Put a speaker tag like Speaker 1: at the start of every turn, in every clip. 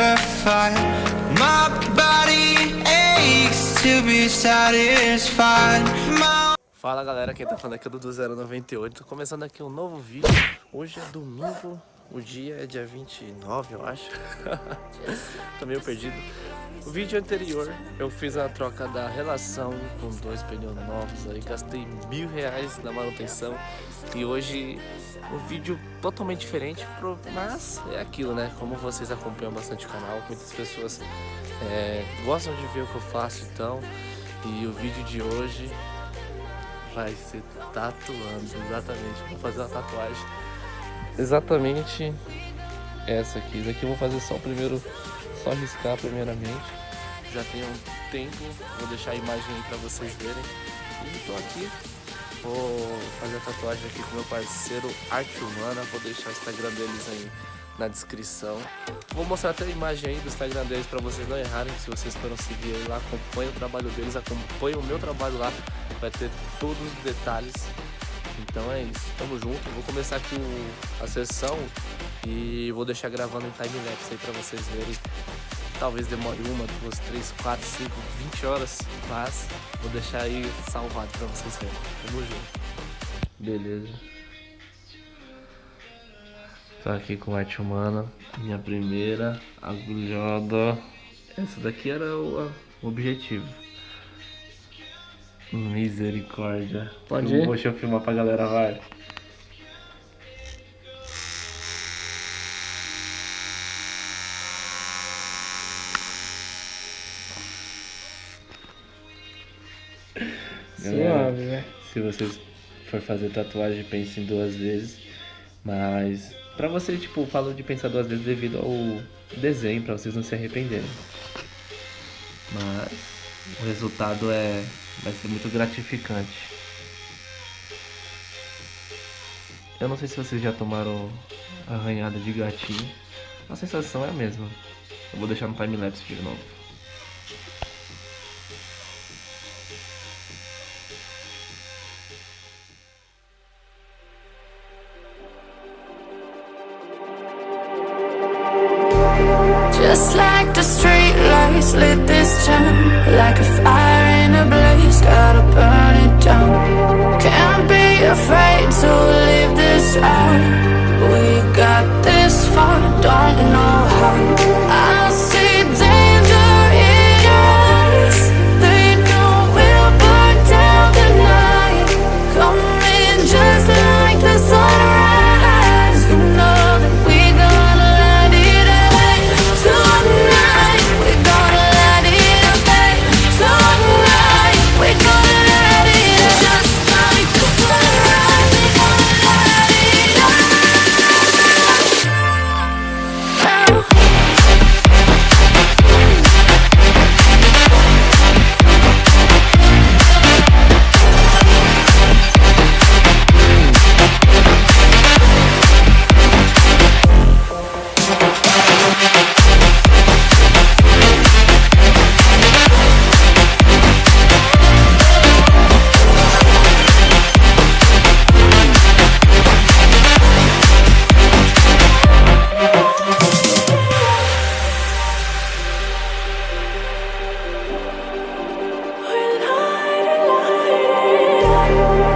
Speaker 1: terrified. My body aches to be satisfied.
Speaker 2: Fala galera, quem tá falando aqui é do 098. Tô começando aqui um novo vídeo. Hoje é domingo, o dia é dia 29, eu acho. Tô meio perdido. O vídeo anterior eu fiz a troca da relação com 2 pneus novos aí, gastei R$1.000 na manutenção. E hoje um vídeo totalmente diferente, mas é aquilo, né? Como vocês acompanham bastante o canal, muitas pessoas gostam de ver o que eu faço, então. E o vídeo de hoje vai ser tatuando, exatamente. Vou fazer uma tatuagem exatamente essa aqui. Isso aqui eu vou fazer só riscar primeiramente. Já tem um tempo, vou deixar a imagem aí pra vocês verem. E tô aqui, vou fazer a tatuagem aqui com meu parceiro Arte Humana. Vou deixar o Instagram deles aí na descrição. Vou mostrar até a imagem aí do Instagram deles pra vocês não errarem. Se vocês foram seguir aí lá, acompanhem o trabalho deles, acompanhem o meu trabalho lá. Vai ter todos os detalhes. Então é isso, tamo junto. Vou começar aqui a sessão e vou deixar gravando em time-lapse aí pra vocês verem. Talvez demore 1, 2, 3, 4, 5, 20 horas, mas vou deixar aí salvado pra vocês verem. Tamo junto. Beleza. Tô aqui com Arte Humana, minha primeira agulhada. Essa daqui era o objetivo. Misericórdia.
Speaker 3: Pode ir?
Speaker 2: Deixa eu filmar pra galera, vai.
Speaker 3: Suave, né?
Speaker 2: Se vocês for fazer tatuagem, pensem 2 vezes. Mas pra você, tipo, falo de pensar 2 vezes devido ao desenho, pra vocês não se arrependerem. Mas o resultado vai ser muito gratificante. Eu não sei se vocês já tomaram arranhada de gatinho. A sensação é a mesma. Eu vou deixar no time-lapse de novo.
Speaker 4: Just like the street lights lit this town, like a fire in a blaze, gotta burn it down. Can't be afraid to leave this out. We got this far, don't know how. I see danger in your eyes. They know we'll burn down the night. Coming just like the sunrise. You know that we gonna light it up. Tonight, we're gonna light it up, babe. Tonight, we're gonna light it up. Just like the sunrise, we're gonna light it up.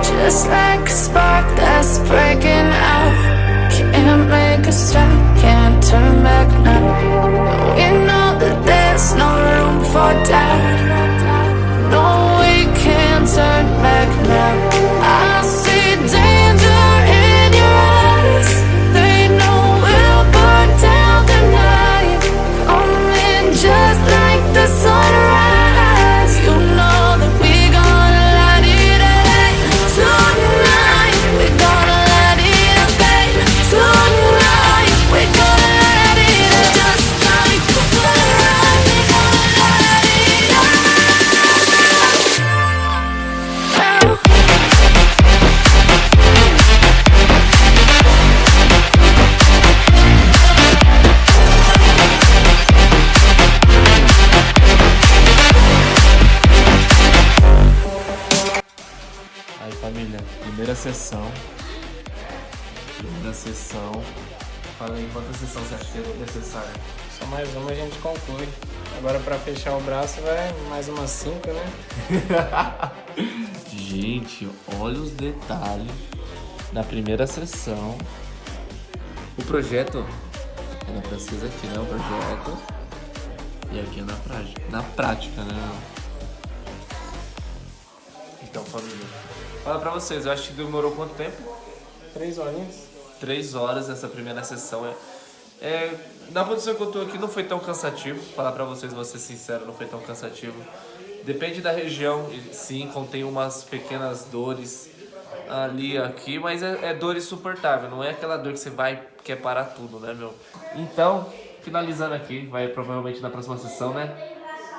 Speaker 4: Just like a spark that's breaking out. Can't make a stop, can't turn back now. We know that there's no room for doubt. No, we can't turn back now. I see danger in your eyes. They know we'll burn down the night. Coming just like the sunrise. You know that we gonna light it up. Tonight, we're gonna light it up, babe. Tonight, we're gonna light it up. Just like the sunrise, we're gonna light it up.
Speaker 2: Aí família, primeira sessão. Fala aí, quanta sessão você acha que é necessária?
Speaker 3: Só mais uma a gente conclui. Agora pra fechar o braço vai mais umas 5, né?
Speaker 2: Gente, olha os detalhes da primeira sessão. O projeto é na francesa aqui, né? O projeto. E aqui é na prática, né? Então, família, fala pra vocês, eu acho que demorou quanto tempo?
Speaker 3: 3 horinhas.
Speaker 2: 3 horas essa primeira sessão. Na posição que eu tô aqui não foi tão cansativo. Falar pra vocês, vou ser sincero, não foi tão cansativo. Depende da região, e sim, contém umas pequenas dores ali aqui, mas é dores suportáveis, não é aquela dor que você vai quer parar tudo, né, meu? Então, finalizando aqui, vai provavelmente na próxima sessão, né?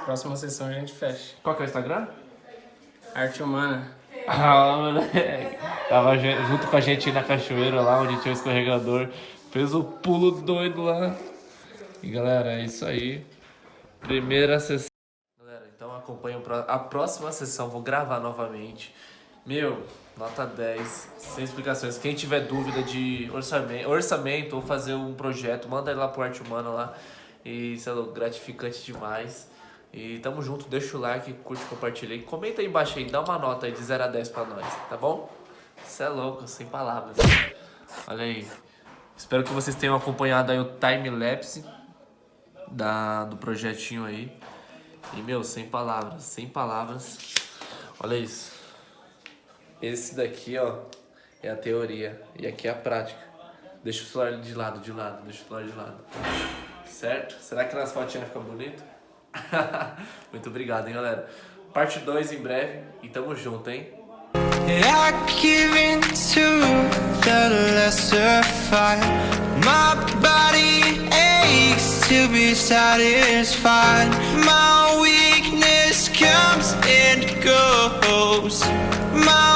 Speaker 3: Próxima sessão a gente fecha.
Speaker 2: Qual que é o Instagram?
Speaker 3: Arte Humana.
Speaker 2: Ah, moleque. Tava junto com a gente na cachoeira lá, onde tinha o escorregador. Fez o pulo doido lá. E galera, é isso aí. Primeira sessão. Galera, então acompanha a próxima sessão. Vou gravar novamente. Meu, nota 10. Sem explicações. Quem tiver dúvida de orçamento ou fazer um projeto, manda ele lá pro Arte Humana lá. E isso é gratificante demais. E tamo junto, deixa o like, curte, compartilha e comenta aí embaixo aí, dá uma nota aí de 0 a 10 pra nós, tá bom? Cê é louco, sem palavras. Olha aí. Espero que vocês tenham acompanhado aí o time-lapse do projetinho aí. E, meu, sem palavras, sem palavras. Olha isso. Esse daqui, ó, é a teoria e aqui é a prática. Deixa o celular de lado, deixa o celular de lado. Certo? Será que nas fotinhas fica bonito? Muito obrigado, hein, galera. Parte 2 em breve e tamo junto, hein?
Speaker 1: I give in to the lesser fight. My body aches to be satisfied. My weakness comes and goes. My